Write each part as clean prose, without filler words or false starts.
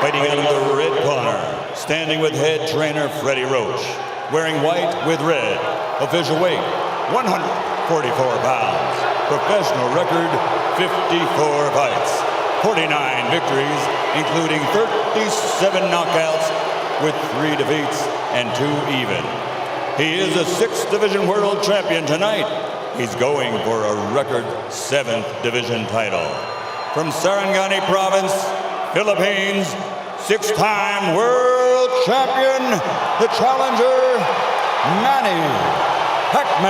Fighting out of the red corner, standing with head trainer Freddie Roach, wearing white with red, official weight 144 pounds, professional record 54 fights, 49 victories, including 37 knockouts with 3 defeats and 2 even. He is a 6th division world champion tonight. He's going for a record 7th division title. From Sarangani Province, Philippines, 6-time world champion, the challenger, Manny Pacquiao.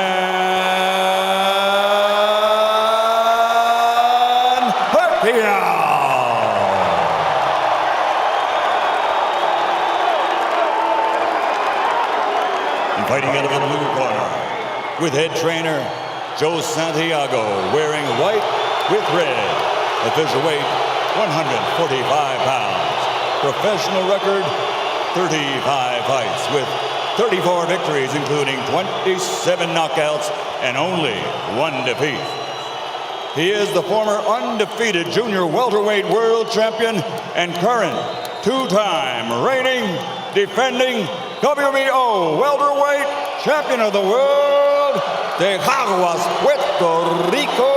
And fighting out of the blue corner, with head trainer Joe Santiago, wearing white with red, official weight 145 pounds, professional record 35 fights with 34 victories, including 27 knockouts and only 1 defeat. He is the former undefeated junior welterweight world champion and current 2-time reigning, defending WBO welterweight champion of the world, de Caguas, Puerto Rico,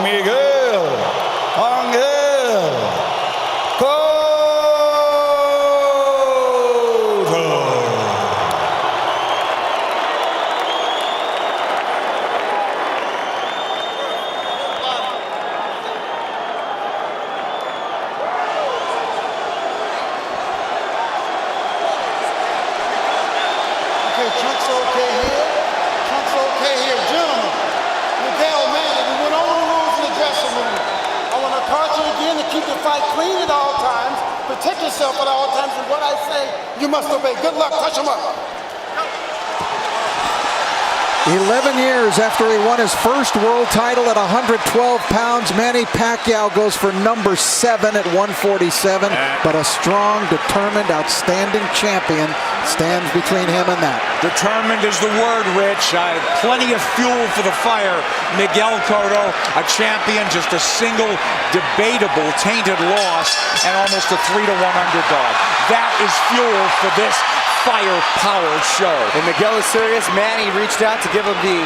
Miguel Cotto. Chunks okay here. Chunks okay here. Gentlemen, Miguel, Manny, we went over the rules in the dressing room. I want to caution you again to keep the fight clean at all times, protect yourself at all times, and what I say, you must obey. Good luck. Touch him up. 11 years after he won his first world title at 112 pounds, Manny Pacquiao goes for number 7 at 147, but a strong, determined, outstanding champion stands between him and that. Determined is the word, Rich. Plenty of fuel for the fire. Miguel Cotto, a champion, just a single debatable, tainted loss, and almost a 3-1 underdog. That is fuel for this firepower show. And Miguel is serious. Manny reached out to give him the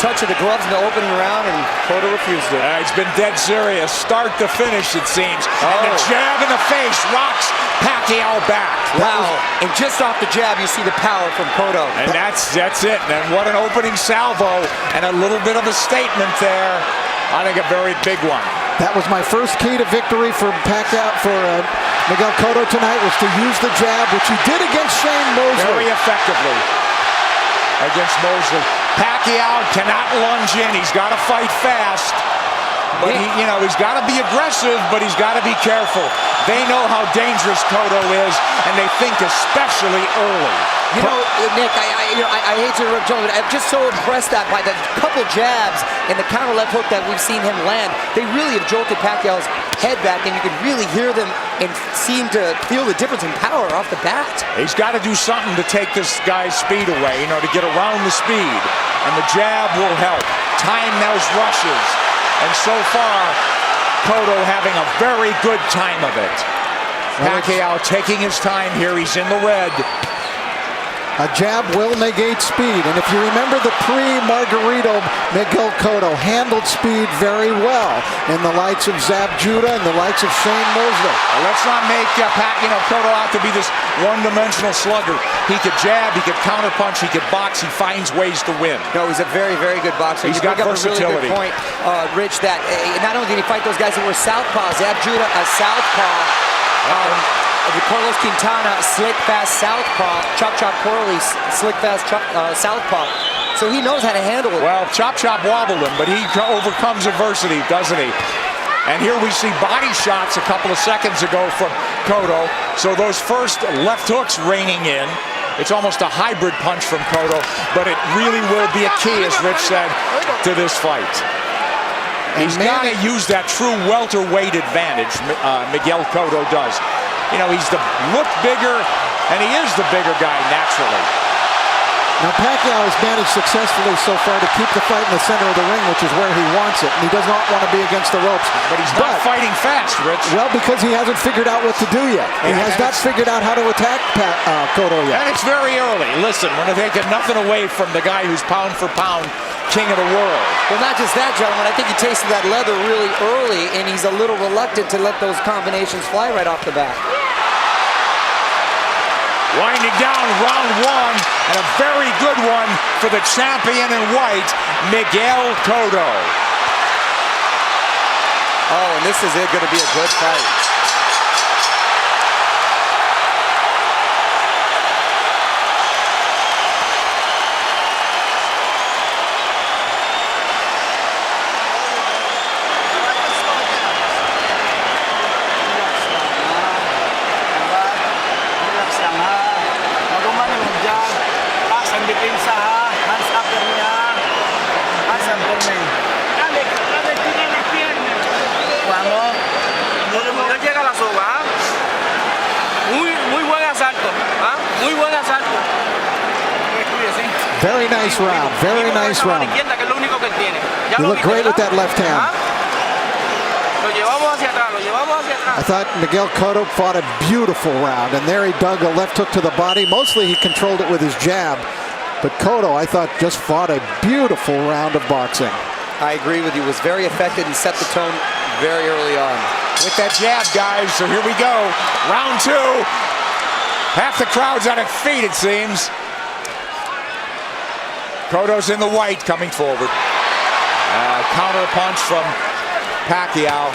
touch of the gloves in the opening round, and Cotto refused it. He's been dead serious, start to finish, it seems. And the jab in the face rocks Pacquiao back. Wow. And just off the jab, you see the power from Cotto. And that's it. And what an opening salvo, and a little bit of a statement there. I think a very big one. That was my first key to victory for Pacquiao, for Miguel Cotto tonight, was to use the jab, which he did against Shane Mosley. Very effectively against Mosley. Pacquiao cannot lunge in. He's got to fight fast. But he's got to be aggressive, but he's got to be careful. They know how dangerous Cotto is, and they think especially early. You know, Nick, I hate to interrupt Joe, but I'm just so impressed by the couple jabs and the counter left hook that we've seen him land. They really have jolted Pacquiao's head back, and you can really hear them and seem to feel the difference in power off the bat. He's got to do something to take this guy's speed away, to get around the speed. And the jab will help. Time those rushes. And so far, Cotto having a very good time of it. Pacquiao taking his time here. He's in the red. A jab will negate speed, and if you remember the pre-Margarito, Miguel Cotto handled speed very well in the likes of Zab Judah and the likes of Shane Mosley. Well, let's not make Cotto out to be this one-dimensional slugger. He could jab, he could counterpunch, he could box, he finds ways to win. No, he's a very, very good boxer. He's got versatility. A really good point, Rich, that not only did he fight those guys that were southpaw, Zab Judah, a southpaw, Carlos Quintana, slick, fast southpaw. Chop Chop Corley, slick, fast southpaw. So he knows how to handle it. Well, Chop wobbled him, but he overcomes adversity, doesn't he? And here we see body shots a couple of seconds ago from Cotto. So those first left hooks raining in. It's almost a hybrid punch from Cotto, but it really will be a key, as Rich said, to this fight. He's got to use that true welterweight advantage, Miguel Cotto does. He's look bigger, and he is the bigger guy naturally. Now Pacquiao has managed successfully so far to keep the fight in the center of the ring, which is where he wants it, and he does not want to be against the ropes. But he's not fighting fast, Rich. Well, because he hasn't figured out what to do yet. He has not figured out how to attack Cotto yet. And it's very early. Listen, we're taking nothing away from the guy who's pound for pound king of the world. Well, not just that, gentlemen. I think he tasted that leather really early, and he's a little reluctant to let those combinations fly right off the bat. Winding down round one, and a very good one for the champion in white, Miguel Cotto. Oh, and this is going to be a good fight. Very nice round. Very nice round. You look great with that left hand. I thought Miguel Cotto fought a beautiful round, and there he dug a left hook to the body. Mostly he controlled it with his jab, but Cotto, I thought, just fought a beautiful round of boxing. I agree with you. Was very effective and set the tone very early on. With that jab, guys, so here we go. Round two. Half the crowd's on its feet, it seems. Cotto's in the white coming forward. Counter punch from Pacquiao.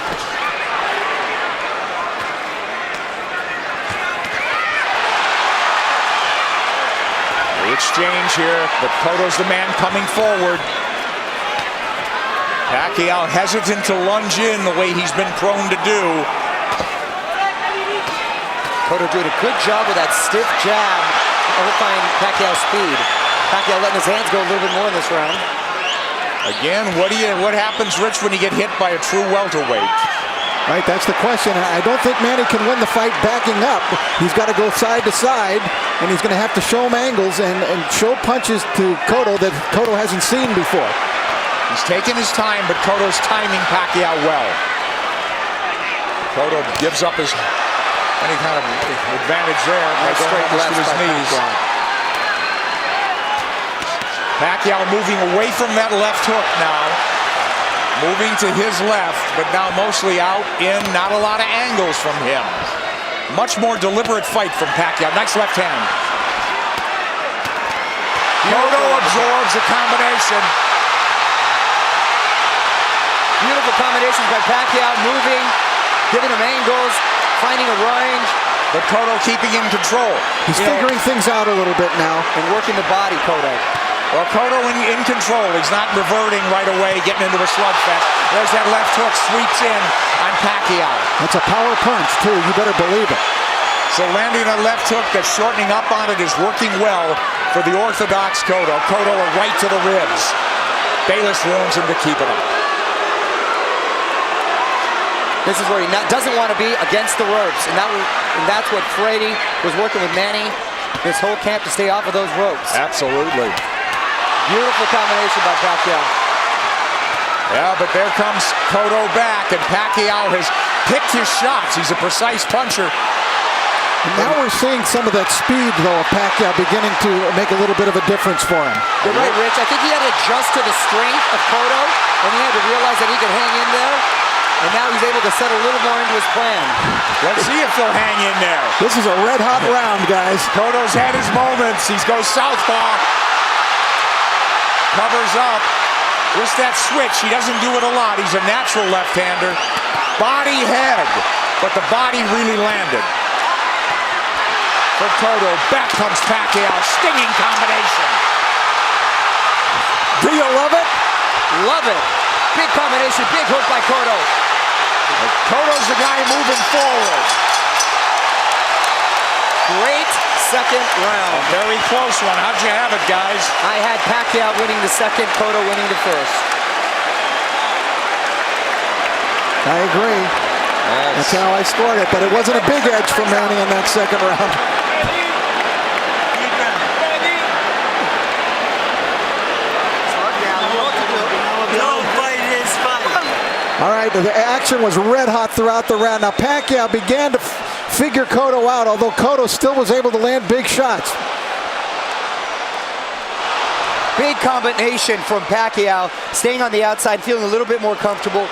The exchange here, but Cotto's the man coming forward. Pacquiao hesitant to lunge in the way he's been prone to do. Cotto doing a good job with that stiff jab, overfying Pacquiao's speed. Pacquiao letting his hands go a little bit more in this round. Again, what happens, Rich, when you get hit by a true welterweight? Right, that's the question. I don't think Manny can win the fight backing up. He's got to go side to side, and he's going to have to show him angles and show punches to Cotto that Cotto hasn't seen before. He's taking his time, but Cotto's timing Pacquiao well. Cotto gives up any kind of advantage there by going to his knees. Pacquiao moving away from that left hook now. Moving to his left, but now mostly out in, not a lot of angles from him. Much more deliberate fight from Pacquiao. Nice left hand. Cotto absorbs a combination. Beautiful combinations by Pacquiao, moving, giving him angles, finding a range. But Cotto keeping in control. He's figuring things out a little bit now. And working the body, Cotto. Well, Cotto in control. He's not reverting right away, getting into a slugfest. There's that left hook, sweeps in on Pacquiao. That's a power punch, too. You better believe it. So landing a left hook that's shortening up on it is working well for the orthodox Cotto. Cotto a right to the ribs. Bayless warns him to keep it up. This is where he doesn't want to be against the ropes. And that's what Frady was working with Manny this whole camp to stay off of those ropes. Absolutely. Beautiful combination by Pacquiao. Yeah, but there comes Cotto back, and Pacquiao has picked his shots. He's a precise puncher. And now we're seeing some of that speed, though, of Pacquiao beginning to make a little bit of a difference for him. You're right, Rich. I think he had to adjust to the strength of Cotto, and he had to realize that he could hang in there. And now he's able to set a little more into his plan. Let's see if they'll hang in there. This is a red-hot round, guys. Cotto's had his moments. He goes southpaw. Covers up. Just that switch. He doesn't do it a lot. He's a natural left-hander. Body head. But the body really landed. For Cotto. Back comes Pacquiao. Stinging combination. Do you love it? Love it. Big combination. Big hook by Cotto. Cotto's the guy moving forward. Great second round. A very close one. How'd you have it, guys? I had Pacquiao winning the second, Cotto winning the first. I agree. Yes. That's how I scored it, but it wasn't a big edge for Manny in that second round. All right, the action was red hot throughout the round. Now Pacquiao began to figure Cotto out, although Cotto still was able to land big shots. Big combination from Pacquiao, staying on the outside, feeling a little bit more comfortable.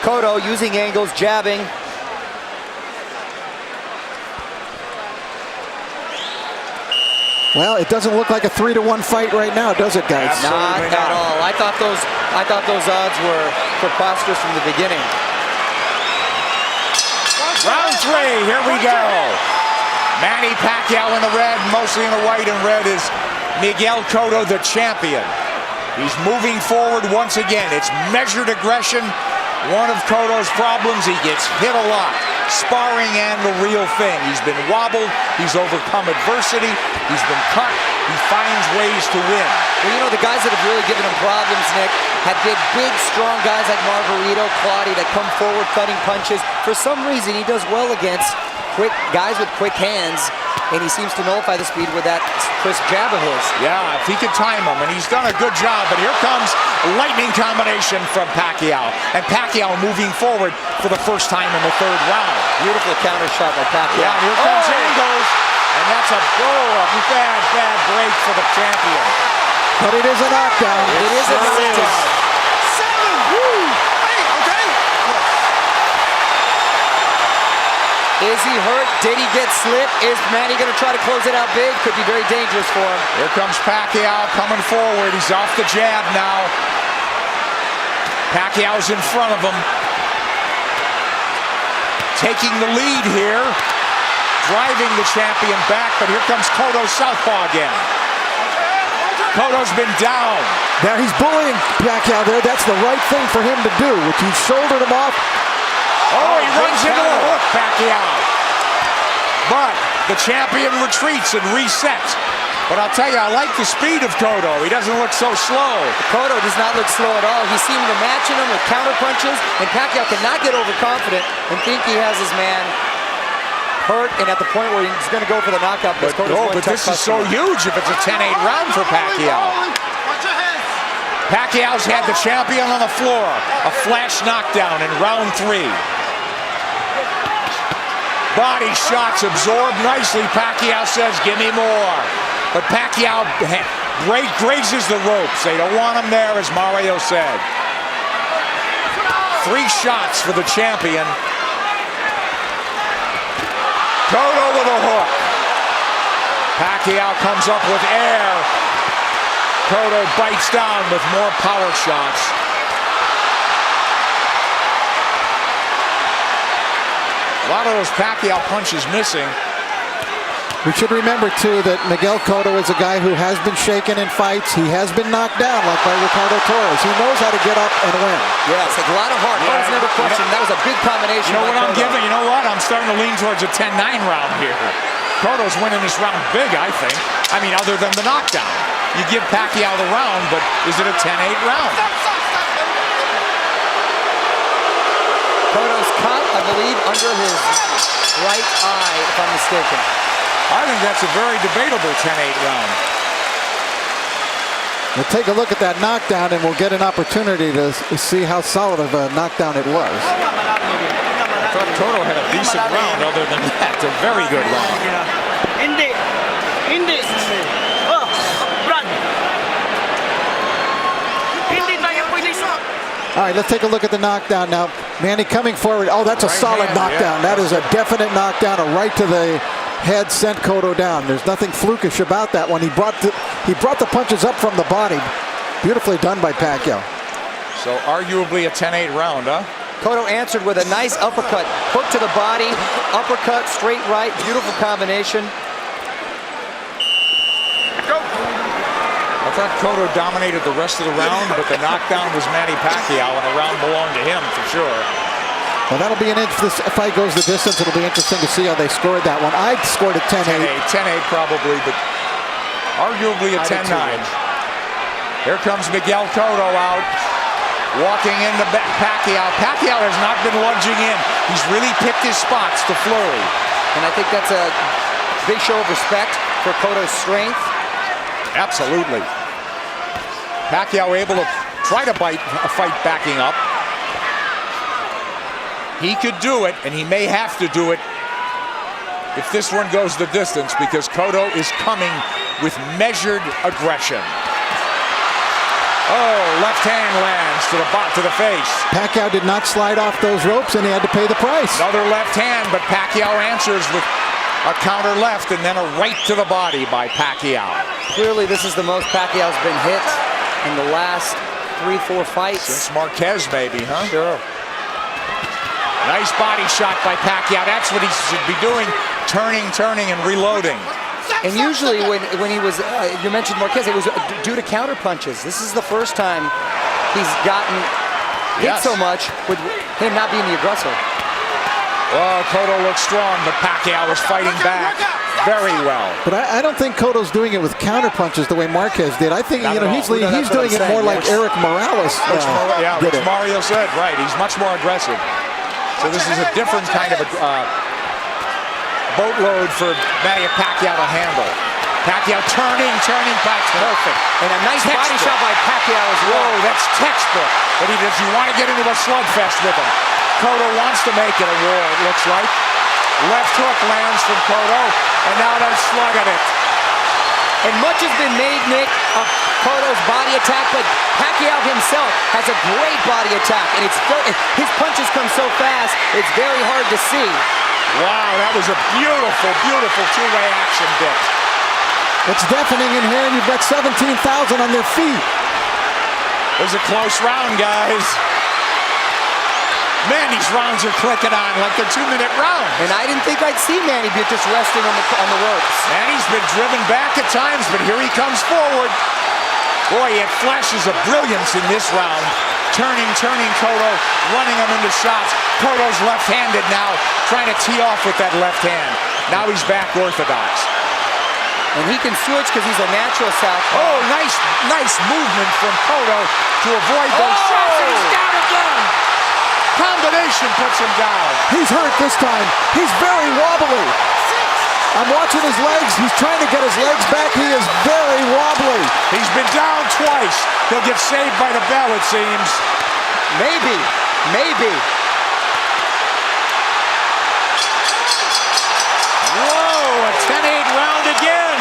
Cotto using angles, jabbing. Well, it doesn't look like a 3-1 fight right now, does it, guys? Not at all. I thought those odds were preposterous from the beginning. Round 3, here we go. Manny Pacquiao in the red, mostly in the white, and red is Miguel Cotto, the champion. He's moving forward once again. It's measured aggression. One of Cotto's problems, he gets hit a lot. Sparring and the real thing. He's been wobbled. He's overcome adversity. He's been cut. He finds ways to win. Well, you know, the guys that have really given him problems, Nick, have been big, strong guys like Margarito, Claudio that come forward cutting punches. For some reason, he does well against quick guys with quick hands, and he seems to nullify the speed with that crisp jab of his. Yeah, if he could time him, and he's done a good job. But here comes lightning combination from Pacquiao, and Pacquiao moving forward for the first time in the 3rd round. Beautiful counter shot by Pacquiao. Yeah, here comes angles, and that's a bad break for the champion. But it is a knockdown. It is a knockdown. 7! Woo! Hey, okay. Is he hurt? Did he get slipped? Is Manny going to try to close it out big? Could be very dangerous for him. Here comes Pacquiao coming forward. He's off the jab now. Pacquiao's in front of him. Taking the lead here. Driving the champion back, but here comes Cotto southpaw again. Cotto's been down. Now he's bullying Pacquiao there. That's the right thing for him to do, which he shouldered him off. Oh, he runs into a hook, Pacquiao. But the champion retreats and resets. But I'll tell you, I like the speed of Cotto. He doesn't look so slow. Cotto does not look slow at all. He seemed to matching him with counter punches, and Pacquiao cannot get overconfident and think he has his man hurt and at the point where he's going to go for the knockout. But this is so huge if it's a 10-8 round for Pacquiao. Pacquiao's had the champion on the floor. A flash knockdown in round 3. Body shots absorbed nicely. Pacquiao says, give me more. But Pacquiao grazes the ropes. They don't want him there, as Mario said. 3 shots for the champion. Cotto with a hook. Pacquiao comes up with air. Cotto bites down with more power shots. A lot of those Pacquiao punches missing. We should remember, too, that Miguel Cotto is a guy who has been shaken in fights. He has been knocked down, like by Ricardo Torres. He knows how to get up and win. Yes, a lot of heart. Heart is never questioned. That was a big combination. You know what I'm giving? You know what? I'm starting to lean towards a 10-9 round here. Cotto's winning this round big, I think. I mean, other than the knockdown. You give Pacquiao the round, but is it a 10-8 round? Cotto's cut, I believe, under his right eye, if I'm mistaken. I think that's a very debatable 10-8 round. We'll take a look at that knockdown, and we'll get an opportunity to see how solid of a knockdown it was. I thought Cotto had a decent round. Other than that, a very good round. All right, let's take a look at the knockdown now. Manny coming forward. Oh, that's a solid knockdown. That is a definite knockdown, a right to the head, sent Cotto down. There's nothing flukish about that one. He brought the punches up from the body. Beautifully done by Pacquiao. So arguably a 10-8 round, huh? Cotto answered with a nice uppercut. Hook to the body, uppercut, straight right. Beautiful combination. I thought Cotto dominated the rest of the round, but the knockdown was Manny Pacquiao, and the round belonged to him for sure. Well, that'll be if this fight goes the distance, it'll be interesting to see how they scored that one. I scored a 10-8. 10-8 probably, but arguably a 10-9. Here comes Miguel Cotto out, walking into Pacquiao. Pacquiao has not been lunging in. He's really picked his spots to flurry. And I think that's a big show of respect for Cotto's strength. Absolutely. Pacquiao able to try to bite a fight backing up. he could do it, and he may have to do it if this one goes the distance, because Cotto is coming with measured aggression. Oh, left hand lands to the face. Pacquiao did not slide off those ropes, and he had to pay the price. Another left hand, but Pacquiao answers with a counter left and then a right to the body by Pacquiao. Clearly, this is the most Pacquiao's been hit in the last 3-4 fights. Since Marquez, maybe, huh? Sure. Nice body shot by Pacquiao. That's what he should be doing, turning, and reloading. And usually when he was, you mentioned Marquez, it was due to counter punches. This is the first time he's gotten hit so much with him not being the aggressor. Oh, Cotto looks strong, but Pacquiao is fighting back very well. But I don't think Cotto's doing it with counter punches the way Marquez did. I think he's doing it more like Eric Morales which Mario said, right. He's much more aggressive. So this is a different kind of boatload for Manny Pacquiao to handle. Pacquiao turning, perfect. And a nice body shot by Pacquiao as well. Whoa, that's textbook. But does he want to get into a slugfest with him? Cotto wants to make it a war, it looks like. Left hook lands from Cotto, and now they're slugging it. And much has been made, Nick, of Cotto's body attack, but Pacquiao himself has a great body attack, and his punches come so fast, it's very hard to see. Wow, that was a beautiful, beautiful two-way action, Dick. It's deafening in here, and you've got 17,000 on their feet. It was a close round, guys. Man, these rounds are clicking on like they're 2-minute rounds. And I didn't think I'd see Manny just resting on the ropes. Manny's been driven back at times, but here he comes forward. Boy, he had flashes of brilliance in this round. Turning Cotto, running him into shots. Cotto's left-handed now, trying to tee off with that left hand. Now he's back orthodox. And he can switch because he's a natural southpaw. Oh, nice movement from Cotto to avoid those shots. And he's down again. Combination puts him down. He's hurt this time. He's very wobbly. I'm watching his legs. He's trying to get his legs back. He is very wobbly. He's been down twice. He'll get saved by the bell, it seems. Maybe. Whoa, a 10-8 round again.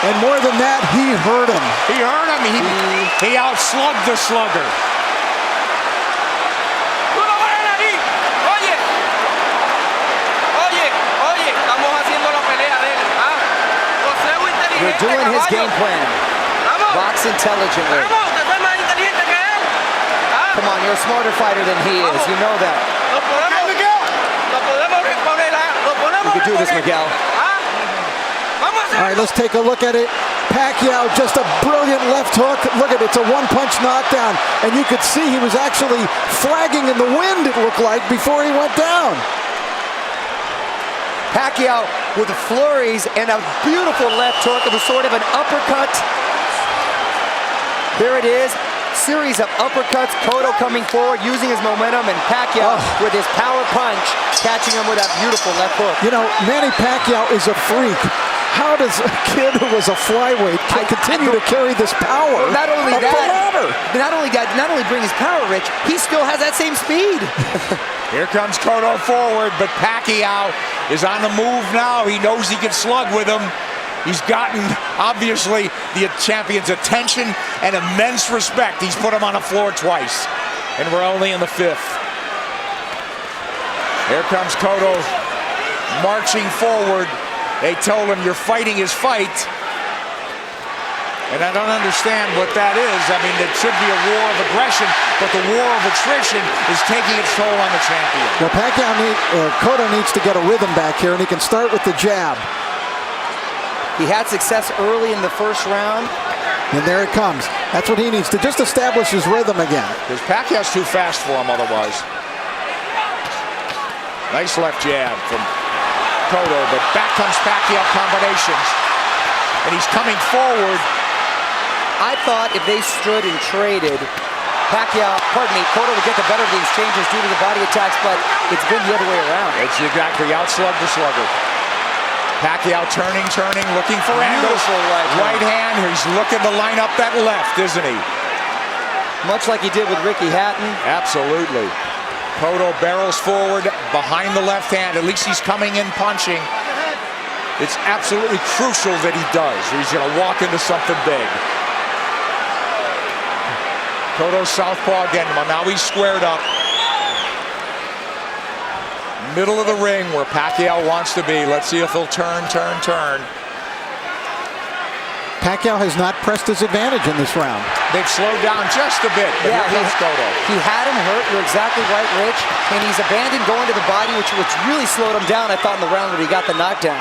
And more than that, he hurt him. He hurt him. He outslugged the slugger. You're doing his game plan. Box intelligently. Come on, you're a smarter fighter than he is. You know that. You can do this, Miguel. All right, let's take a look at it. Pacquiao, just a brilliant left hook. Look at it, it's a one-punch knockdown. And you could see he was actually flagging in the wind, it looked like, before he went down. Pacquiao with the flurries and a beautiful left hook. It was sort of an uppercut. There it is. Series of uppercuts. Cotto coming forward, using his momentum, and Pacquiao with his power punch, catching him with that beautiful left hook. You know, Manny Pacquiao is a freak. How does a kid who was a flyweight continue to carry this power? Well, not only up the ladder? not only bring his power, Rich, he still has that same speed. Here comes Cotto forward, but Pacquiao is on the move now. He knows he can slug with him. He's gotten, obviously, the champion's attention and immense respect. He's put him on the floor twice, and we're only in the 5th. Here comes Cotto marching forward. They told him, you're fighting his fight. And I don't understand what that is. I mean, it should be a war of aggression, but the war of attrition is taking its toll on the champion. Well, Cotto needs to get a rhythm back here, and he can start with the jab. He had success early in the first round. And there it comes. That's what he needs to just establish his rhythm again. Because Pacquiao's too fast for him otherwise. Nice left jab from Cotto, but back comes Pacquiao combinations. And he's coming forward. I thought if they stood and traded, Cotto would get the better of the exchanges due to the body attacks, but it's been the other way around. It's exactly outslug the slugger. Pacquiao turning, looking for angles. Right hand. He's looking to line up that left, isn't he? Much like he did with Ricky Hatton. Absolutely. Cotto barrels forward behind the left hand. At least he's coming in punching. It's absolutely crucial that he does, or he's going to walk into something big. Cotto southpaw again. Well, now he's squared up. Middle of the ring where Pacquiao wants to be. Let's see if he'll turn. Pacquiao has not pressed his advantage in this round. They've slowed down just a bit, but Yeah, here comes Cotto. He had him hurt. You're exactly right, Rich. And he's abandoned going to the body, which really slowed him down, I thought, in the round when he got the knockdown.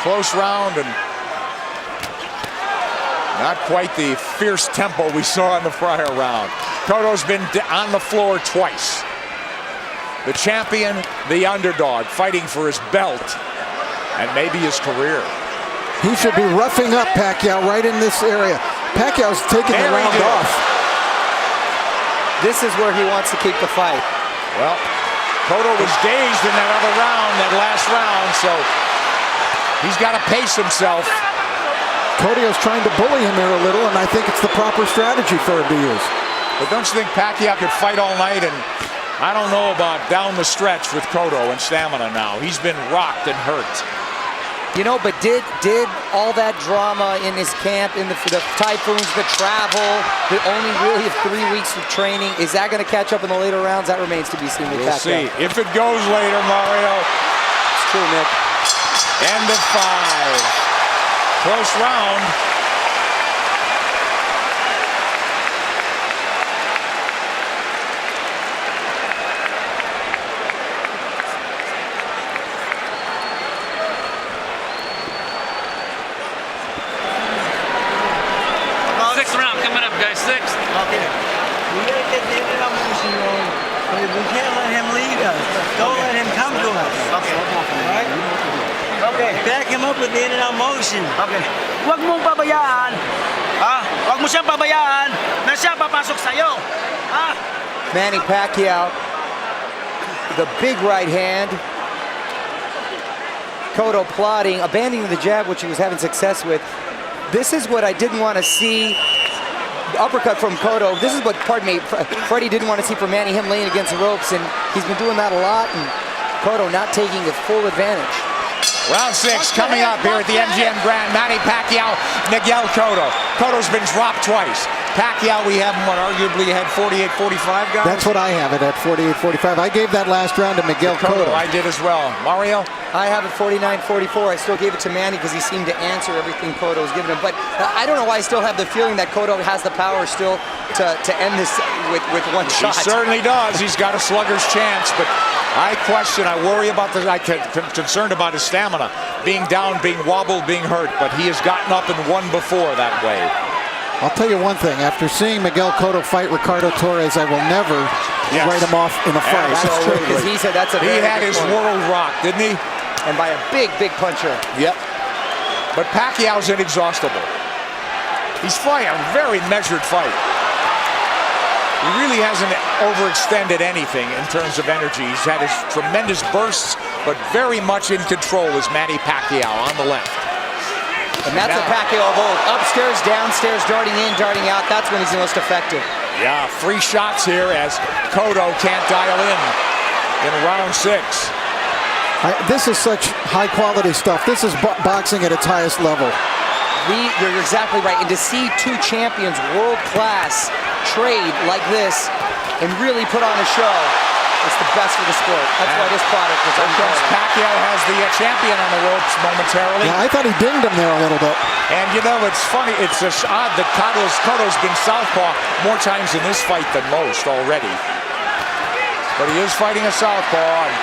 Close round and not quite the fierce tempo we saw in the prior round. Cotto's been on the floor twice. The champion, the underdog, fighting for his belt and maybe his career. He should be roughing up Pacquiao right in this area. Pacquiao's taking the round off. This is where he wants to keep the fight. Well, Cotto was dazed in that other round, that last round, so he's got to pace himself. Cotto's trying to bully him here a little, and I think it's the proper strategy for him to use. But don't you think Pacquiao could fight all night? And I don't know about down the stretch with Cotto and stamina now. He's been rocked and hurt. You know, but did all that drama in his camp, in the typhoons, the travel, the only really 3 weeks of training, is that going to catch up in the later rounds? That remains to be seen with Pacquiao. We'll see. If it goes later, Mario. It's true, Nick. End of 5. Close round. Sixth round coming up, guys. Sixth. Okay. We gotta get the end of our motion going. We can't let him lead us. Don't let him come to us. Okay. Right? Okay. Back him up with the in and out motion. Okay. Huwag mong pabayaan. Ha? Huwag mo siyang pabayaan na siya papasok sa'yo. Ha? Manny Pacquiao, the big right hand. Cotto plotting, abandoning the jab, which he was having success with. This is what I didn't want to see. Uppercut from Cotto. This is what, pardon me, Freddie didn't want to see from Manny, him laying against the ropes, and he's been doing that a lot, and Cotto not taking the full advantage. Round 6 coming up here at the MGM Grand. Manny Pacquiao, Miguel Cotto. Cotto's been dropped twice. Pacquiao, we have him, arguably had 48-45, guys? That's what I have it at 48-45. I gave that last round to Miguel Cotto. I did as well. Mario? I have it 49-44. I still gave it to Manny because he seemed to answer everything Cotto was giving him. But I don't know why I still have the feeling that Cotto has the power still to end this with one shot. He certainly does. He's got a slugger's chance, but I worry about I'm concerned about his stamina. Being down, being wobbled, being hurt, but he has gotten up and won before that way. I'll tell you one thing. After seeing Miguel Cotto fight Ricardo Torres, I will never write him off in a fight. That's true, because he said that's a very He had good his point. world rocked, didn't he? And by a big puncher. Yep. But Pacquiao's inexhaustible. He's fighting a very measured fight. He really hasn't overextended anything in terms of energy. He's had his tremendous bursts, but very much in control is Manny Pacquiao on the left. And that's a Pacquiao of old. Upstairs, downstairs, darting in, darting out. That's when he's the most effective. Yeah, 3 shots here as Cotto can't dial in round 6. This is such high-quality stuff. This is boxing at its highest level. You're exactly right. And to see 2 champions, world-class, trade like this and really put on a show, it's the best for the sport. That's why this product is unbelievable. Pacquiao has the champion on the ropes momentarily. Yeah, I thought he dinged him there a little bit. And you know, it's funny. It's just odd that Cotto's been southpaw more times in this fight than most already. But he is fighting a southpaw and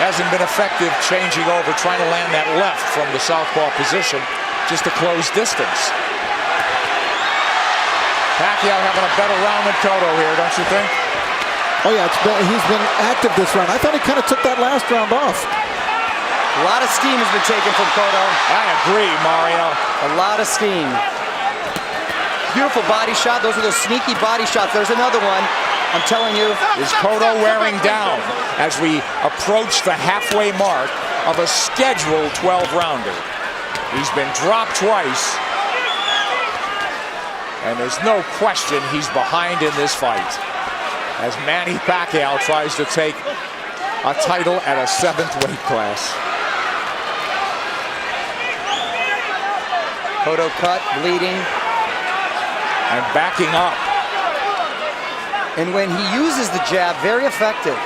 hasn't been effective changing over, trying to land that left from the southpaw position just to close distance. Pacquiao having a better round than Cotto here, don't you think? Oh yeah, he's been active this round. I thought he kind of took that last round off. A lot of steam has been taken from Cotto. I agree, Mario. A lot of steam. Beautiful body shot. Those are those sneaky body shots. There's another one. I'm telling you. Is Cotto wearing down as we approach the halfway mark of a scheduled 12-rounder? He's been dropped twice. And there's no question he's behind in this fight, as Manny Pacquiao tries to take a title at a 7th weight class. Cotto cut, bleeding. And backing up. And when he uses the jab, very effective.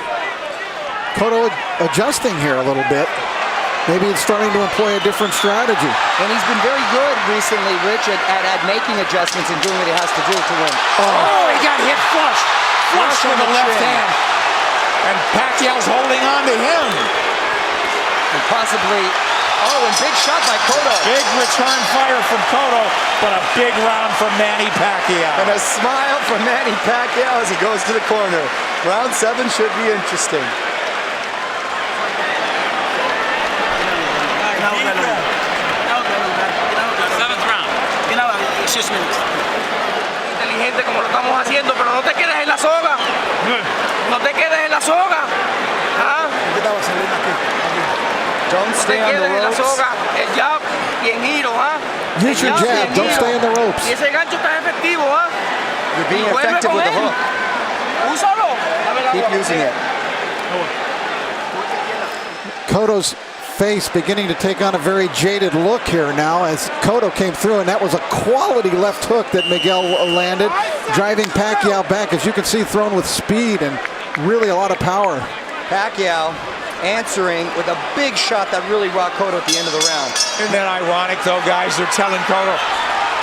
Cotto adjusting here a little bit. Maybe it's starting to employ a different strategy. And he's been very good recently, Rich, at making adjustments and doing what he has to do to win. Oh, he got hit flush. Flush with the left hand. And Pacquiao's holding on to him. And possibly, and big shot by Cotto. Big return fire from Cotto, but a big round from Manny Pacquiao. And a smile from Manny Pacquiao as he goes to the corner. Round 7 should be interesting. Inteligente como lo estamos haciendo, pero no te quedes en la soga. No te quedes en la soga. ¿Ah? Don't stay on the ropes. El jab y en giro, ¿ah? Use your jab. Don't stay in the ropes. Y ese gancho está efectivo, ¿ah? You're being effective with the hook. Úsalo. Keep using it. Cotto's face beginning to take on a very jaded look here now as Cotto came through, and that was a quality left hook that Miguel landed, driving Pacquiao back, as you can see, thrown with speed and really a lot of power. Pacquiao answering with a big shot that really rocked Cotto at the end of the round. Isn't that ironic, though, guys? They're telling Cotto,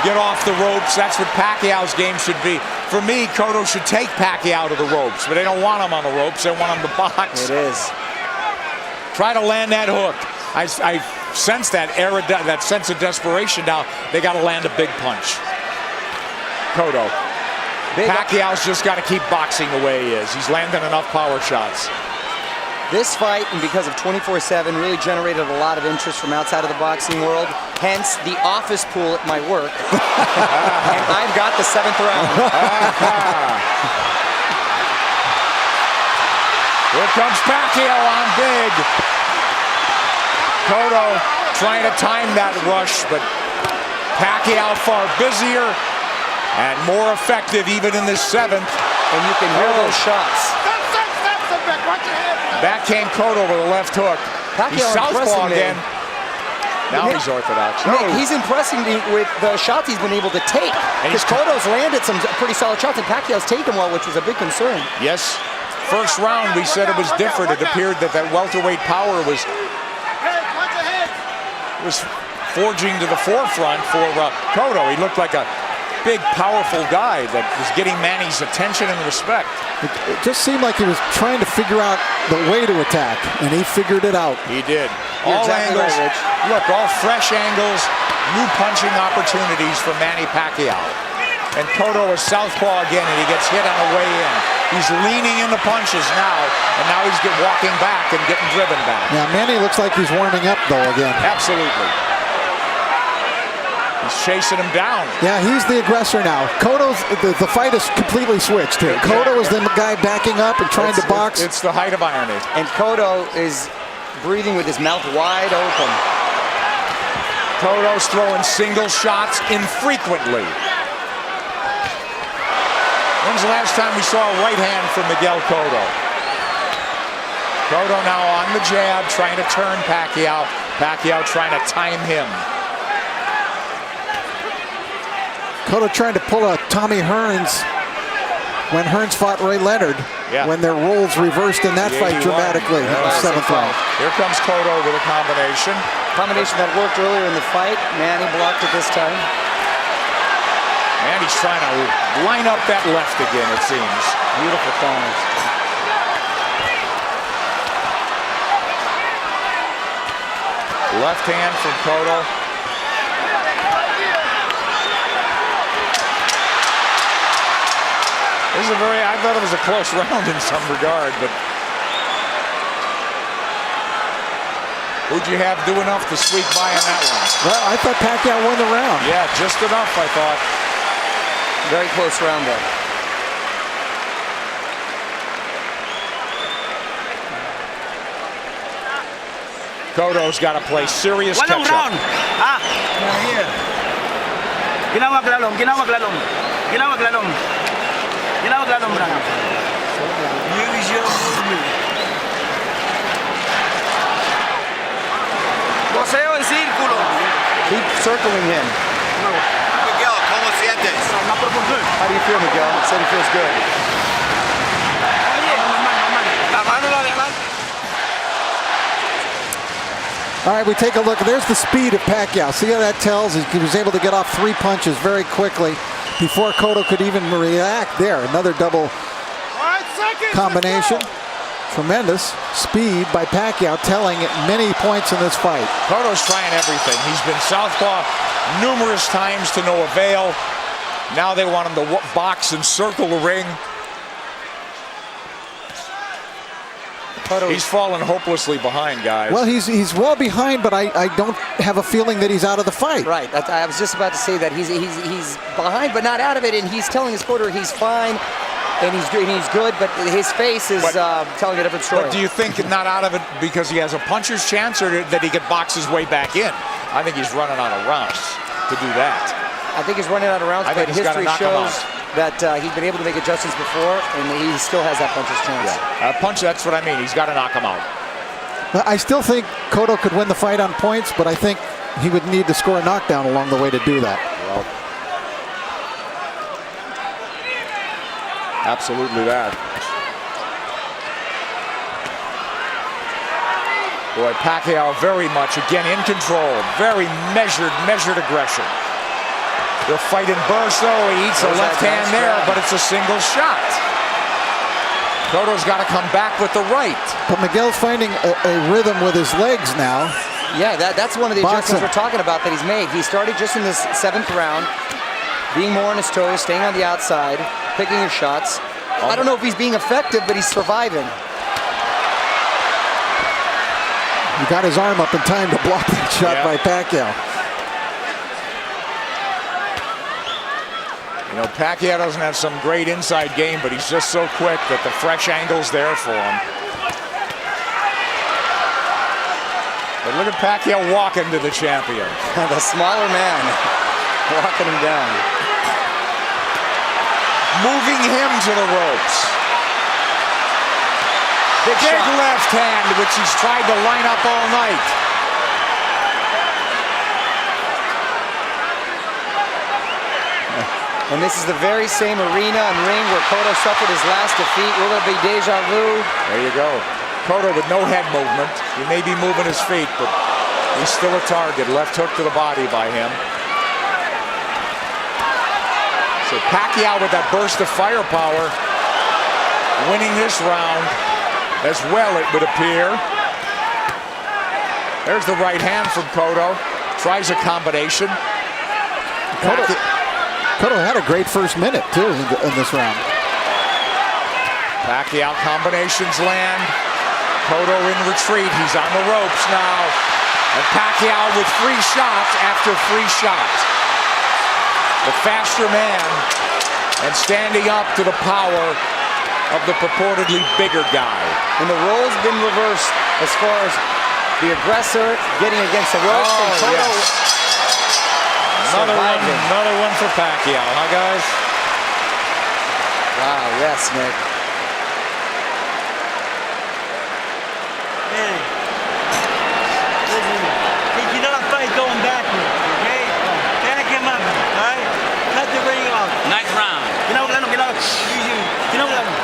get off the ropes. That's what Pacquiao's game should be. For me, Cotto should take Pacquiao to the ropes, but they don't want him on the ropes. They want him to box. It is. Try to land that hook. I sense that sense of desperation now. They got to land a big punch. Cotto. Pacquiao's just got to keep boxing the way he is. He's landing enough power shots. This fight, and because of 24/7, really generated a lot of interest from outside of the boxing world. Hence, the office pool at my work. And I've got the 7th round. Here comes Pacquiao on big. Cotto trying to time that rush, but Pacquiao far busier and more effective even in this 7th. And you can hear those shots. Backhand Cotto with a left hook. He's southpaw again. Now he's orthodox. Nick, he's impressing me with the shots he's been able to take. Because Cotto's landed some pretty solid shots, and Pacquiao's taken well, which was a big concern. Yes. First round, we said it was different. It appeared that welterweight power was forging to the forefront for Cotto. He looked like a big, powerful guy that was getting Manny's attention and respect. It just seemed like he was trying to figure out the way to attack, and he figured it out. He did. You're All exactly angles. right, Rich. Look, all fresh angles, new punching opportunities for Manny Pacquiao. And Cotto is southpaw again, and he gets hit on the way in. He's leaning into punches now, and now he's walking back and getting driven back. Yeah, Manny looks like he's warming up, though, again. Absolutely. He's chasing him down. Yeah, he's the aggressor now. Cotto's, the fight is completely switched here. Cotto is the guy backing up and trying to box. It's the height of irony. And Cotto is breathing with his mouth wide open. Cotto's throwing single shots infrequently. When's the last time we saw a right hand from Miguel Cotto? Cotto now on the jab, trying to turn Pacquiao. Pacquiao trying to time him. Cotto trying to pull a Tommy Hearns when Hearns fought Ray Leonard, when their roles reversed in that fight dramatically in the 7th round. Here comes Cotto with a combination. Combination that worked earlier in the fight. Manny blocked it this time. Manny's trying to line up that left again, it seems. Beautiful corners. Left hand from Cotto. This is I thought it was a close round in some regard, but who'd you have do enough to squeak by on that one? Well, I thought Pacquiao won the round. Yeah, just enough, I thought. Very close round, though. Cotto's got to play serious Walang catch-up. round. Ginawag lalong. Ginawag lalong. Ginawag lalong, Brad. Use your movement. Boseo en círculo. Keep circling him. Miguel, ¿cómo sientes? How do you feel, Miguel? He said he feels good. La mano la demás. All right, we take a look. There's the speed of Pacquiao. See how that tells? He was able to get off 3 punches very quickly before Cotto could even react there. Another double combination. Tremendous speed by Pacquiao, telling many points in this fight. Cotto's trying everything. He's been southpaw numerous times to no avail. Now they want him to box and circle the ring. He's fallen hopelessly behind, guys. Well, he's well behind, but I don't have a feeling that he's out of the fight. Right. I was just about to say that he's behind, but not out of it, and he's telling his corner he's fine. And he's good, but his face is telling a different story. But do you think not out of it because he has a puncher's chance, or that he could box his way back in? I think he's running out of rounds to do that. I think he's running out of rounds, but history shows that he's been able to make adjustments before, and he still has that puncher's chance. Yeah. Punch, that's what I mean. He's got to knock him out. I still think Cotto could win the fight on points, but I think he would need to score a knockdown along the way to do that. Well, absolutely that. Boy, Pacquiao very much, again, in control. Very measured aggression. They'll fight in bursts, though. He eats a left hand there, but it's a single shot. Cotto's got to come back with the right. But Miguel's finding a rhythm with his legs now. Yeah, that's one of the adjustments we're talking about that he's made. He started just in this 7th round, being more on his toes, staying on the outside, picking his shots. I don't know if he's being effective, but he's surviving. He got his arm up in time to block that shot by Pacquiao. You know, Pacquiao doesn't have some great inside game, but he's just so quick that the fresh angle's there for him. But look at Pacquiao walking to the champion. The smaller man walking him down. Moving him to the ropes. Big left hand, which he's tried to line up all night. And this is the very same arena and ring where Cotto suffered his last defeat. Will it be deja vu? There you go. Cotto with no head movement. He may be moving his feet, but he's still a target. Left hook to the body by him. So Pacquiao with that burst of firepower, winning this round as well, it would appear. There's the right hand from Cotto. Tries a combination. Cotto had a great first minute, too, in this round. Pacquiao combinations land. Cotto in retreat. He's on the ropes now. And Pacquiao with free shots after free shot. The faster man and standing up to the power of the purportedly bigger guy. And the role's been reversed as far as the aggressor getting against the ropes. And Cotto another one for Pacquiao, huh, guys? Wow, yes, Nick. Hey, listen, he cannot fight going backwards, okay? Back him up, all right? Cut the ring off. Nice round. Ginawag lalong. Ginawag lalong.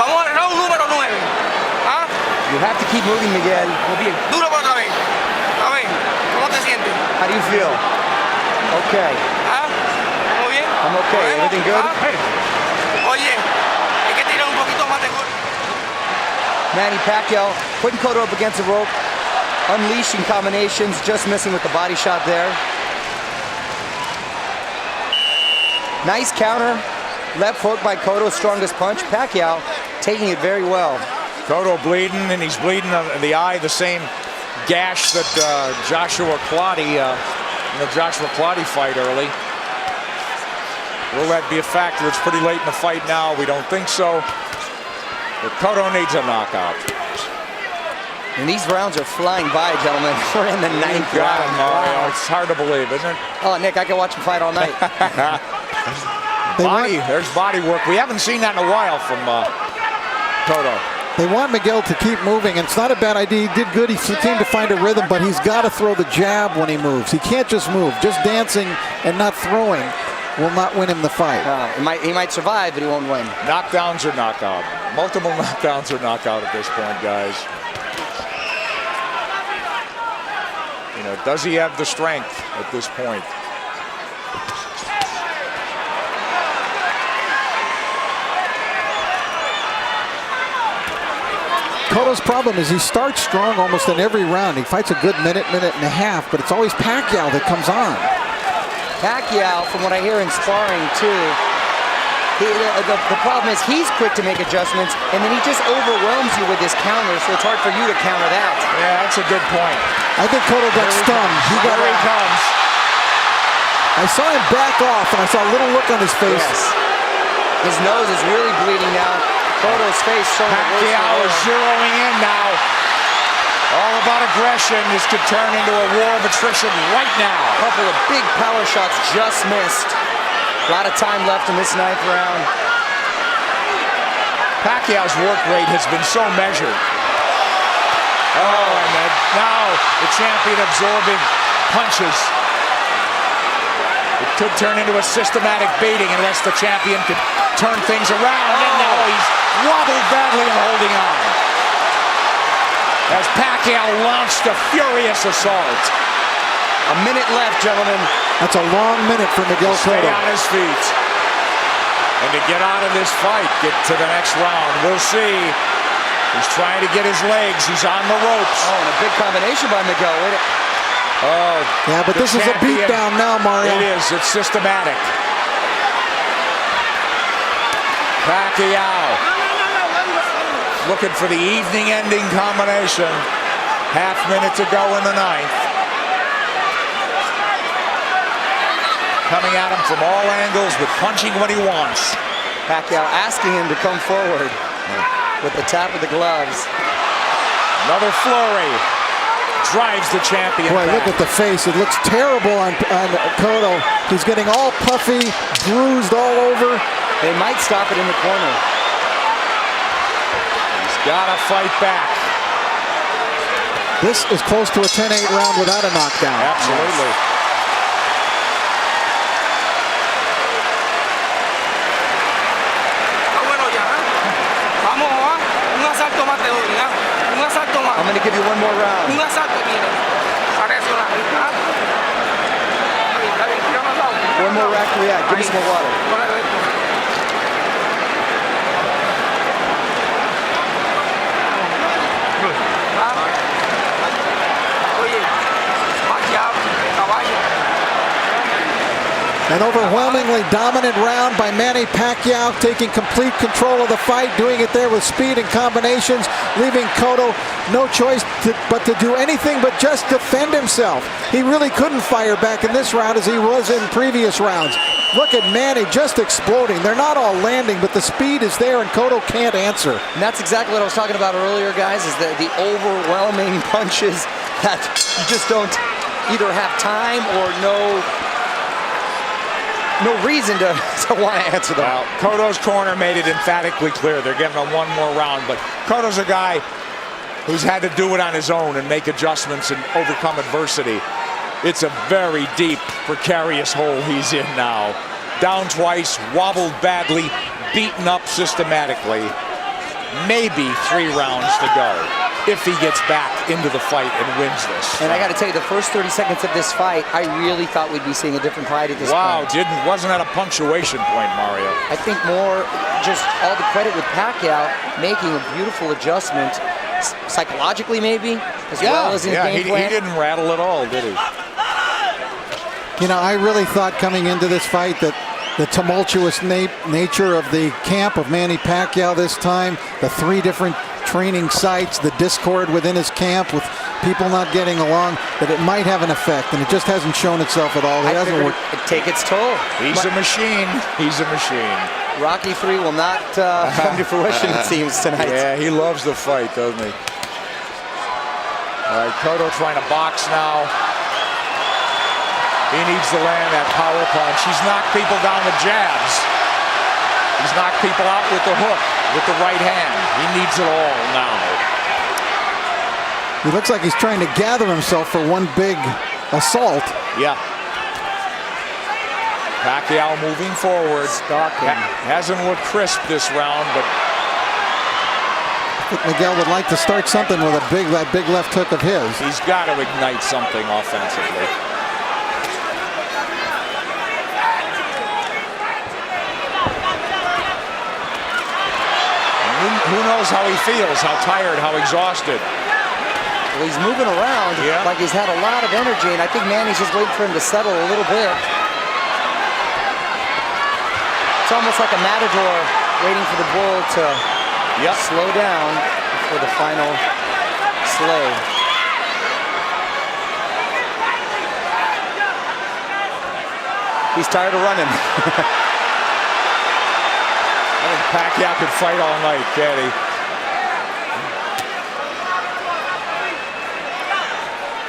Vamos a round número 9. You have to keep moving, Miguel. Duro por otra vez. A ver, ¿cómo te sientes? How do you feel? Okay. ¿Muy bien? I'm okay. Everything good? Oye, hay que tirar un poquito más de gol. Manny Pacquiao putting Cotto up against the rope, unleashing combinations, just missing with the body shot there. Nice counter. Left hook by Cotto's strongest punch. Pacquiao taking it very well. Cotto bleeding, and he's bleeding in the eye, the same gash that Joshua Clottey, in the Joshua Clottey fight early. Will that be a factor? It's pretty late in the fight now. We don't think so. But Cotto needs a knockout. And these rounds are flying by, gentlemen. We're in the ninth round. Mario. It's hard to believe, isn't it? Oh, Nick, I can watch him fight all night. There's body work. We haven't seen that in a while from Cotto. They want Miguel to keep moving, and it's not a bad idea. He did good. He seemed to find a rhythm, but he's got to throw the jab when he moves. He can't just move. Just dancing and not throwing will not win him the fight. He might survive, but he won't win. Knockdowns or knockout. Multiple knockdowns or knockout at this point, guys. You know, does he have the strength at this point? Cotto's problem is he starts strong almost in every round. He fights a good minute and a half, but it's always Pacquiao that comes on. Pacquiao, from what I hear in sparring too, the problem is he's quick to make adjustments, and then he just overwhelms you with his counter, so it's hard for you to counter that. Yeah, that's a good point. I think Cotto got stunned. Here he comes. I saw him back off, and I saw a little look on his face. Yes. His nose is really bleeding now. Cotto's face showing Pacquiao is zeroing in now. All about aggression. This could turn into a war of attrition right now. A couple of big power shots just missed. A lot of time left in this ninth round. Pacquiao's work rate has been so measured. Oh, and then now the champion absorbing punches. It could turn into a systematic beating unless the champion could turn things around. And now he's wobbled badly and holding on. As Pacquiao launched a furious assault. A minute left, gentlemen. That's a long minute for Miguel Cotto. Stay on his feet. And to get out of this fight, get to the next round. We'll see. He's trying to get his legs. He's on the ropes. Oh, and a big combination by Miguel. Wait. Oh, yeah, but this is a beatdown now, Mario. It is. It's systematic. Pacquiao looking for the evening-ending combination. Half minute to go in the ninth. Coming at him from all angles, but punching what he wants. Pacquiao asking him to come forward with the tap of the gloves. Another flurry. Drives the champion Boy, back. look at the face. It looks terrible on Cotto. He's getting all puffy, bruised all over. They might stop it in the corner. He's got to fight back. This is close to a 10-8 round without a knockdown. Absolutely. I'm going to give you one more round. One more rack to react. Give me some more water. An overwhelmingly dominant round by Manny Pacquiao, taking complete control of the fight, doing it there with speed and combinations, leaving Cotto no choice but to do anything but just defend himself. He really couldn't fire back in this round as he was in previous rounds. Look at Manny just exploding. They're not all landing, but the speed is there and Cotto can't answer. And that's exactly what I was talking about earlier, guys, is the overwhelming punches that you just don't either have time or no reason to want to answer them. Well, Cotto's corner made it emphatically clear they're giving him one more round, but Cotto's a guy who's had to do it on his own and make adjustments and overcome adversity. It's a very deep, precarious hole he's in now. Down twice, wobbled badly, beaten up systematically. Maybe 3 rounds to go if he gets back into the fight and wins this. And I got to tell you, the first 30 seconds of this fight, I really thought we'd be seeing a different fight at this point. Wow, wasn't at a punctuation point, Mario. I think more just all the credit with Pacquiao making a beautiful adjustment, psychologically maybe, as well as in game plan. He didn't rattle at all, did he? You know, I really thought coming into this fight that the tumultuous nature of the camp of Manny Pacquiao this time, the 3 different training sites, the discord within his camp with people not getting along, that it might have an effect, and it just hasn't shown itself at all. It hasn't worked. It take its toll. He's a machine. He's a machine. Rocky 3 will not come to fruition, it seems, tonight. Yeah, he loves the fight, doesn't he? All right, Cotto trying to box now. He needs to land that power punch. He's knocked people down with jabs. He's knocked people out with the hook, with the right hand. He needs it all now. He looks like he's trying to gather himself for one big assault. Yeah. Pacquiao moving forward. Hasn't looked crisp this round, but I think Miguel would like to start something with that big left hook of his. he's got to ignite something offensively. And who knows how he feels, how tired, how exhausted. Well, he's moving around like he's had a lot of energy, and I think Manny's just waiting for him to settle a little bit. It's almost like a matador waiting for the bull to slow down for the final slay. He's tired of running. I think Pacquiao could fight all night, can't he?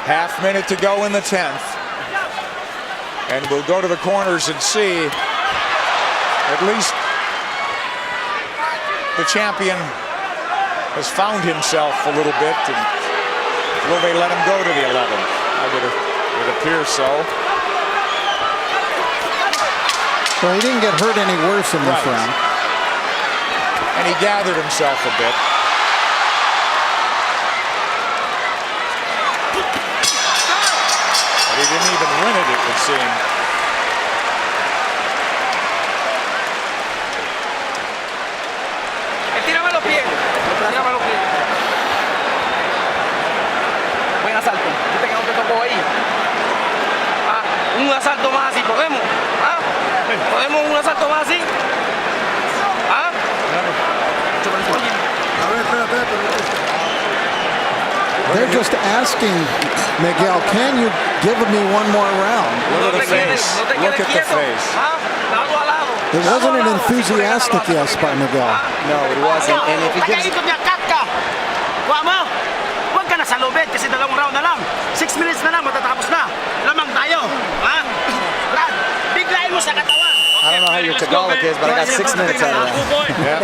Half minute to go in the 10th. And we'll go to the corners and see. At least the champion has found himself a little bit. And will they let him go to the 11th? It appears so. Well, he didn't get hurt any worse in this round. And he gathered himself a bit. But he didn't even win it, it would seem. Tírame los pies. Tírame los pies. Buen asalto. ¿Viste que no te tocó ahí? Un asalto más así, ¿podemos? ¿Podemos un asalto más así? They're just asking Miguel, can you give me one more round? Look at the face. Look at the face. It wasn't an enthusiastic yes by Miguel. No, it wasn't. And if he gives... Huwag ka na sa lubid kasi 2 round na lang. 6 minutes na lang, matatapos na. Lamang tayo. Brad, biglayin mo sa katawan. I don't know how your Tagalog is, but I got 6 minutes out of that.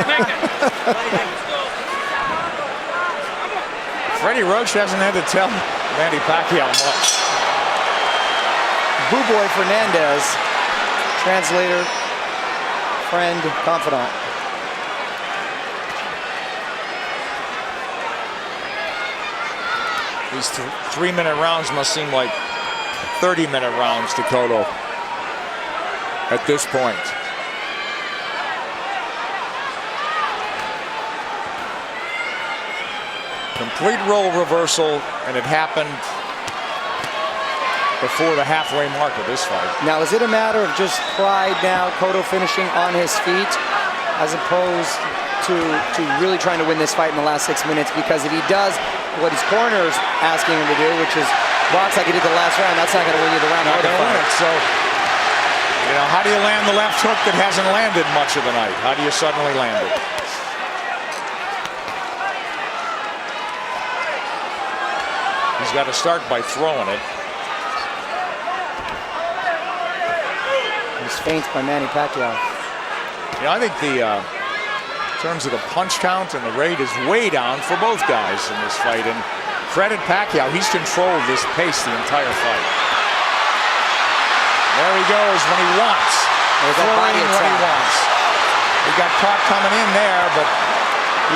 Freddie Roach hasn't had to tell Manny Pacquiao much. Boo Boy Fernandez, translator, friend, confidant. These 3-minute rounds must seem like 30-minute rounds to Cotto at this point. Complete role reversal, and it happened before the halfway mark of this fight. Now, is it a matter of just pride now, Cotto finishing on his feet, as opposed to really trying to win this fight in the last 6 minutes? Because if he does what his corner's asking him to do, which is box like he did the last round, that's not going to win you the round. Not going to win it. So, you know, how do you land the left hook that hasn't landed much of the night? How do you suddenly land it? He's got to start by throwing it. He's feints by Manny Pacquiao. Yeah, I think in terms of the punch count and the rate is way down for both guys in this fight. And credit Pacquiao, he's controlled this pace the entire fight. There he goes when he wants. Throwing when he wants. He got caught coming in there, but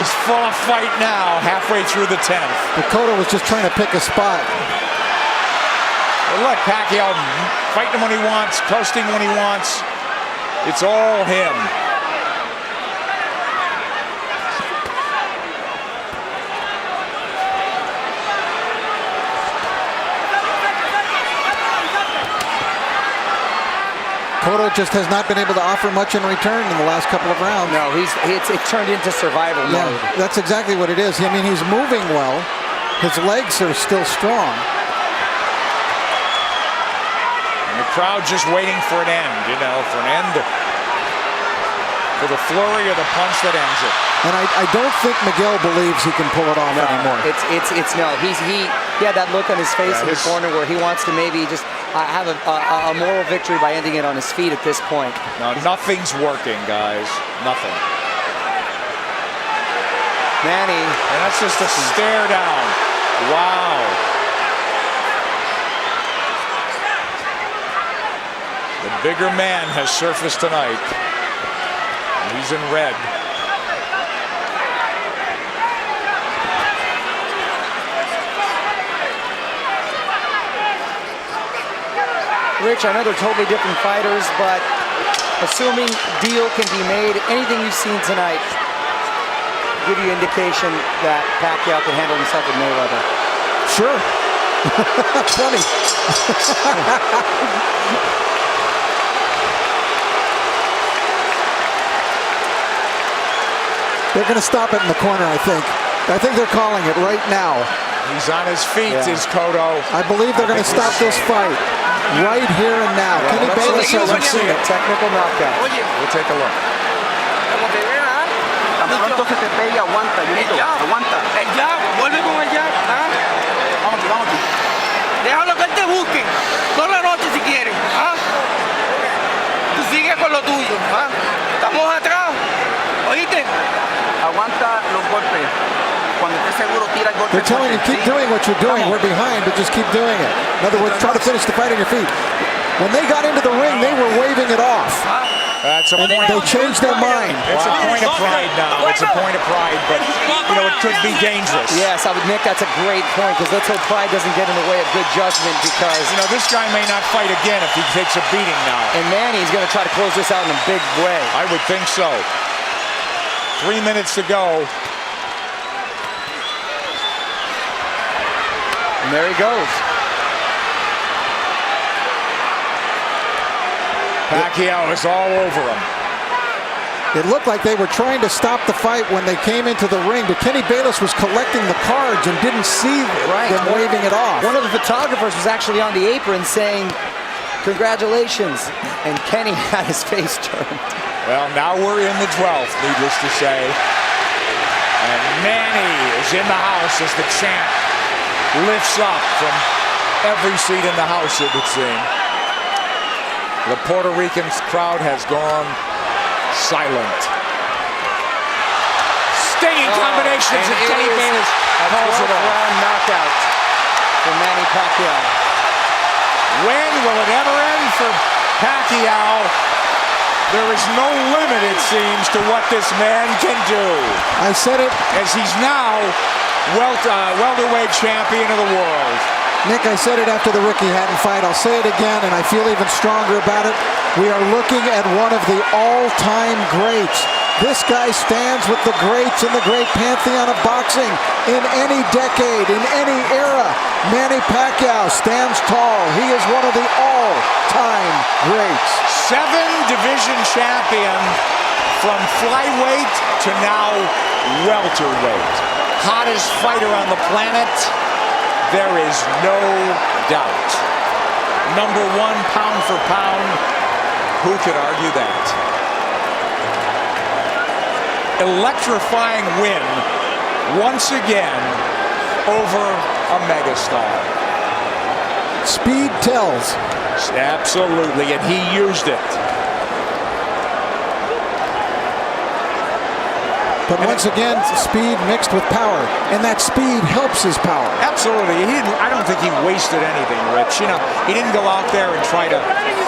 he's full of fight now, halfway through the 10th. But Cotto was just trying to pick a spot. Well, look, Pacquiao fighting when he wants, coasting when he wants. It's all him. Cotto just has not been able to offer much in return in the last couple of rounds. No, it's turned into survival mode. That's exactly what it is. I mean, he's moving well. His legs are still strong. And the crowd just waiting for an end, you know, for the flurry of the punch that ends it. And I don't think Miguel believes he can pull it off anymore. No, He had that look on his face in the corner where he wants to maybe just have a moral victory by ending it on his feet at this point. No, nothing's working, guys. Nothing. Manny. And that's just a stare down. Wow. The bigger man has surfaced tonight. He's in red. Rich, I know they're totally different fighters, but assuming deal can be made, anything you've seen tonight give you indication that Pacquiao can handle himself with Mayweather? Sure. Funny. They're going to stop it in the corner, I think. I think they're calling it right now. He's on his feet, is Cotto. I believe they're going to stop this fight right here and now. Well, Kenny Bayless hasn't seen it. Technical knockout. We'll take a look. Tan pronto se te pegue, aguanta, Junito, aguanta. El jab, vuelve con el jab. Vamos, vamos. Déjalo que él te busque. Toda la noche si quieres. Tú sigue con lo tuyo. Estamos atrás. ¿Oíste? Aguanta los golpes. Cuando estés seguro, tira el golpe. They're telling you, keep doing what you're doing. We're behind, but just keep doing it. In other words, try to finish the fight on your feet. When they got into the ring, they were waving it off. That's a and point. They changed their mind. It's a point of pride now. It's a point of pride, but you know it could be dangerous. Yes, Nick, that's a great point, because let's hope pride doesn't get in the way of good judgment, because you know this guy may not fight again if he takes a beating now. And Manny's going to try to close this out in a big way. I would think so. 3 minutes to go. And there he goes. Pacquiao is all over him. It looked like they were trying to stop the fight when they came into the ring, but Kenny Bayless was collecting the cards and didn't see them waving it off. One of the photographers was actually on the apron saying, "Congratulations," and Kenny had his face turned. Well, now we're in the 12th, needless to say. And Manny is in the house as the champ lifts up from every seat in the house, it would seem. The Puerto Rican crowd has gone silent. Stinging combinations of Kenny Bayless calls it off. Round knockout for Manny Pacquiao. When will it ever end for Pacquiao? There is no limit, it seems, to what this man can do. I said it. As he's now welterweight champion of the world. Nick, I said it after the Ricky Hatton fight. I'll say it again, and I feel even stronger about it. We are looking at one of the all-time greats. This guy stands with the greats in the great pantheon of boxing in any decade, in any era. Manny Pacquiao stands tall. He is one of the all-time greats. 7-division champion from flyweight to now welterweight. Hottest fighter on the planet. There is no doubt. Number 1 pound for pound. Who could argue that? Electrifying win once again over a megastar. Speed tells. Absolutely, and he used it. But once again, speed mixed with power, and that speed helps his power. Absolutely. I don't think he wasted anything, Rich. You know, he didn't go out there and try to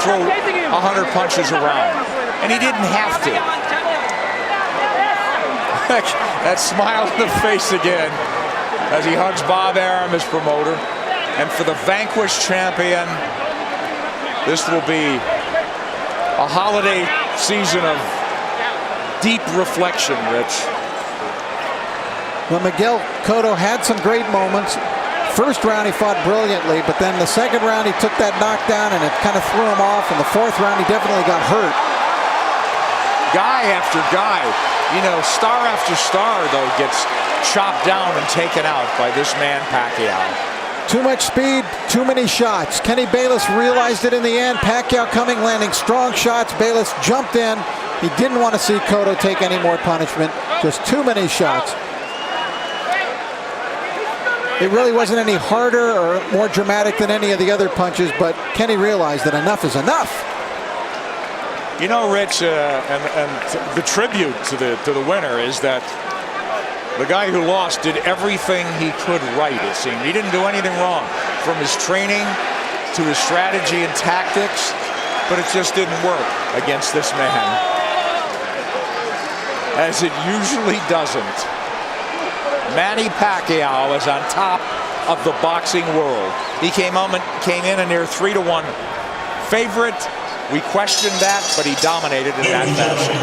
throw 100 punches around, and he didn't have to. That smile on the face again as he hugs Bob Arum, his promoter. And for the vanquished champion, this will be a holiday season of deep reflection, Rich. Well, Miguel Cotto had some great moments. First round he fought brilliantly, but then the second round he took that knockdown and it kind of threw him off. And the fourth round he definitely got hurt. Guy after guy, you know, star after star, though, gets chopped down and taken out by this man Pacquiao. Too much speed, too many shots. Kenny Bayless realized it in the end. Pacquiao coming, landing strong shots. Bayless jumped in. He didn't want to see Cotto take any more punishment. Just too many shots. It really wasn't any harder or more dramatic than any of the other punches, but Kenny realized that enough is enough. You know, Rich, and the tribute to the winner is that the guy who lost did everything he could right, it seemed. He didn't do anything wrong, from his training to his strategy and tactics, but it just didn't work against this man, as it usually doesn't. Manny Pacquiao is on top of the boxing world. He came in a near 3-1 favorite. We questioned that, but he dominated in that fashion.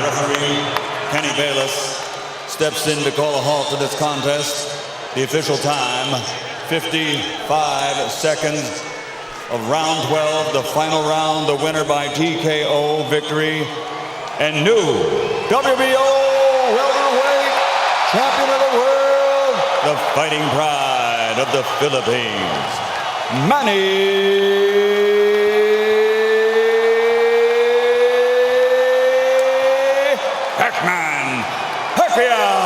Referee Kenny Bayless steps in to call a halt to this contest. The official time, 55 seconds of round 12, the final round, the winner by TKO victory, and new WBO welterweight champion of the world, the fighting pride of the Philippines, Manny Pacman Pacquiao.